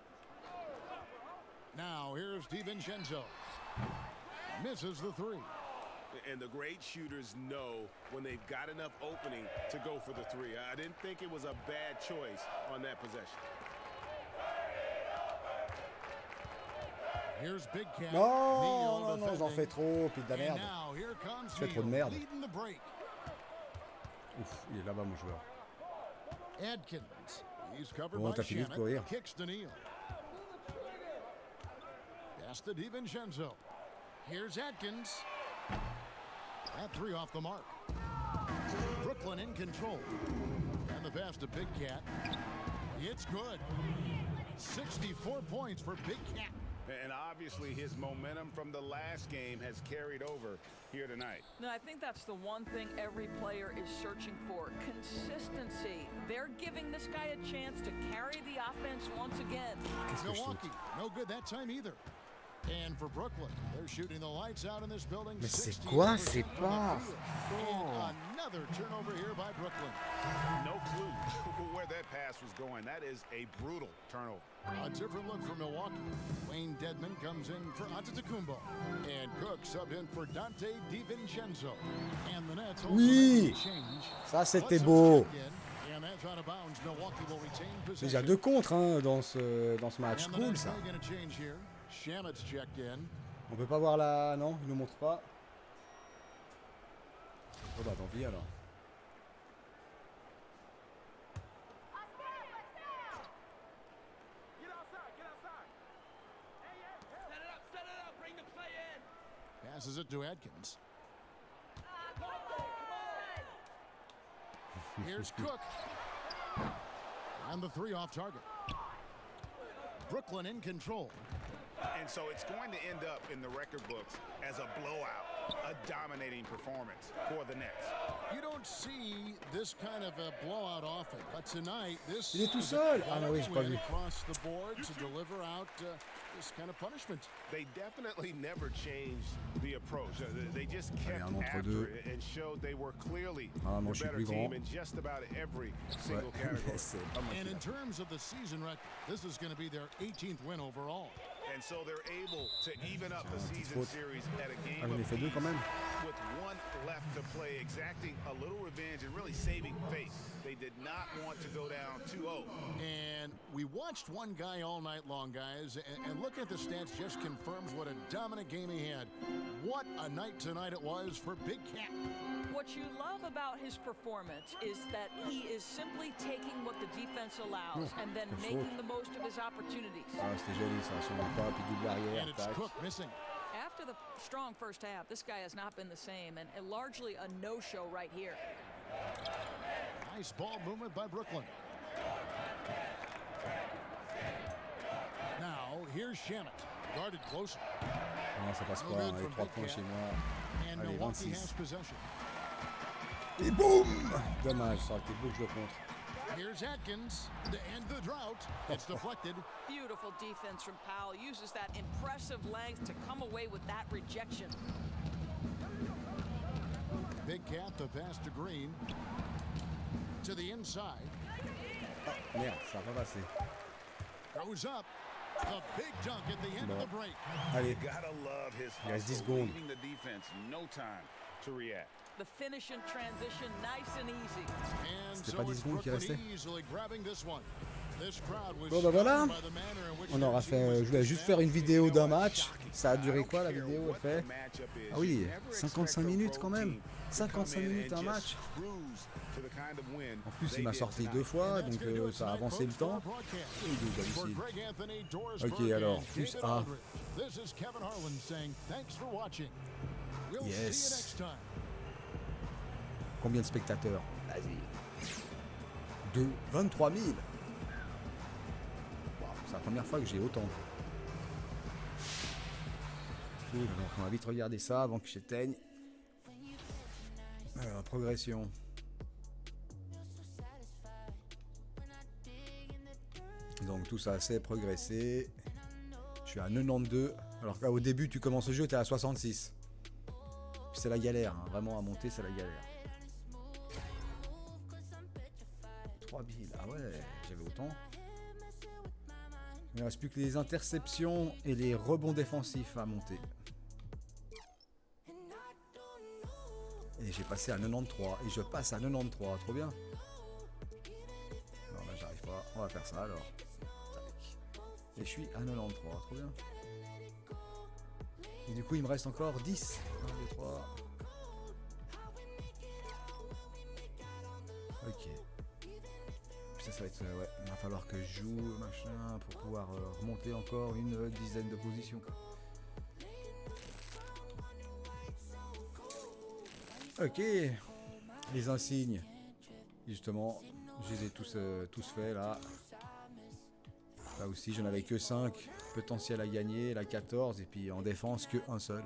Now here's DiVincenzo. Misses the 3. And the great shooters know when they've got enough opening to go for the 3. I didn't think it was a bad choice on that possession. Here's Big Cat. Non, Neal non, non, j'en defending. fais trop, puis de la And merde. now here comes Je fais trop de Neal, merde. leading the break. Ouf, il est là-bas mon joueur. Atkins. He's covered Bon, by t'as fini de Shannon. courir. Kicks to Neal. Pass to DiVincenzo. Here's Atkins. That 3 off the mark. Brooklyn in control. And the pass to Big Cat. It's good. 64 points for Big Cat. And obviously his momentum from the last game has carried over here tonight. No, I think that's the one thing every player is searching for. Consistency. They're giving this guy a chance to carry the offense once again. Qu'est-ce que je saute? Milwaukee, no good that time either. And for Brooklyn, they're shooting the lights out in this building. Mais c'est 60% quoi ces from the passes? field. Oh. And another turnover here by Brooklyn. No clue where that pass was going. That is a brutal turnover. A different look for Milwaukee. Wayne Dedman comes in for Antetokounmpo. And Cook sub in for Dante DiVincenzo. And the Nets also Oui. making a change. Ça c'était Hudson's beau. checked in, and that's out of bounds. Milwaukee will retain possession. Déjà 2 contre hein, dans ce match. And the Cool Nets ça. making a change here. Shamet's checked in. On peut pas voir la... Non, il nous montre pas. Oh bah tant pis alors. Passes it to Atkins. Here's Cook. And the 3 off target. Brooklyn in control. And so it's going to end up in the record books as a blowout, a dominating performance for the Nets. You don't see this kind of a blowout often, but tonight this Il est tout is a seul. Ah non, oui, j'ai pas win vu. across the board to deliver out this kind of punishment. They definitely never changed the approach. They just kept un entre after deux. it and showed they were clearly Ah, moi, the je suis better plus team grand. in just about every Ouais. single category. C'est pas moi And qui in l'a. terms of the season record, this is going to be their 18th win overall. And so they're able to even up the season faute. series at a game Ah, j'en ai fait 2 of quand même. with one left to play, exacting a little revenge and really saving face. They did not want to go down 2-0. And we watched one guy all night long, guys, and looking at the stats just confirms what a dominant game he had. What a night tonight it was for Big Cat. What you love about his performance is that he is simply taking what the defense allows and then quelle making faute. the most of his opportunities. Ah c'était joli ça, son pas, puis double arrière, And it's tac. Cook missing. After the strong first half, this guy has not been the same, and largely a no-show right here. Nice ball movement by Brooklyn. Now, here's Shamet, guarded closer. Non ça passe No pas, good les from 3 Big points Cat. chez moi. And Allez, Milwaukee 26. has possession. Et boum! Dommage, ça aurait été beau que je le contre. Here's Atkins to end the drought. It's deflected. Beautiful defense from Powell. Uses that impressive length to come away with that rejection. Big Cat, the pass to Green. To the inside. Ah, merde, ça va pas passer. Goes up. The big dunk at the end of the break. Allez, Gotta love his il reste 10 hustle, secondes. leaving the defense no time to react. The finish and transition, nice and easy. And C'était so pas 10 it's secondes qui Brooklyn restait. easily grabbing this one. This crowd was Bon bah voilà, stunned by the manner in which on aura their team was fait, je voulais juste faire une vidéo d'un match. Ça a duré quoi la vidéo elle fait? Ah oui, 55 minutes quand même. 55 minutes un match. En plus il m'a sorti 2 fois, donc ça a avancé le temps. Ok alors, plus A. Yes. Combien de spectateurs? Vas-y. 23 000. Wow, c'est la première fois que j'ai autant. Cool, donc on va vite regarder ça avant que j'éteigne. Alors, progression. Donc tout ça c'est progressé. Je suis à 92. Alors qu'au début tu commences le jeu, tu es à 66. C'est la galère, hein. Vraiment à monter c'est la galère. 3000, ah ouais, j'avais autant. Il ne reste plus que les interceptions et les rebonds défensifs à monter. Et j'ai passé à 93. Et je passe à 93, trop bien. Non là j'arrive pas, on va faire ça alors. Tac. Et je suis à 93, trop bien. Et du coup il me reste encore 10. 1, 2, 3. Ok. Ça va être, ouais, il va falloir que je joue machin pour pouvoir remonter encore une dizaine de positions. Ok, les insignes, justement, je les ai tous faits là. Là aussi, j'en avais que 5 potentiels à gagner, la 14 et puis en défense que un seul.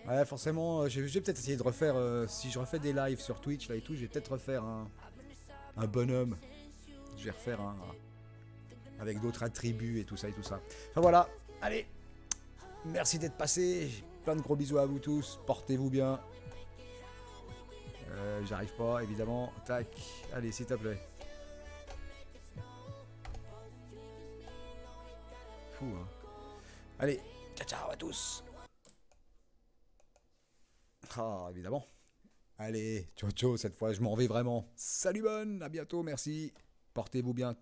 Ouais, forcément, je vais peut-être essayer de refaire, si je refais des lives sur Twitch là et tout, je vais peut-être refaire un bonhomme. Je vais refaire un avec d'autres attributs et tout ça et tout ça. Enfin voilà, allez, merci d'être passé. Plein de gros bisous à vous tous. Portez-vous bien. J'arrive pas, évidemment. Tac, allez, s'il te plaît. Fou, hein. Allez, ciao, ciao à tous. Ah, évidemment. Allez, ciao, ciao, cette fois, je m'en vais vraiment. Salut, bonne, à bientôt, merci. Portez-vous bien.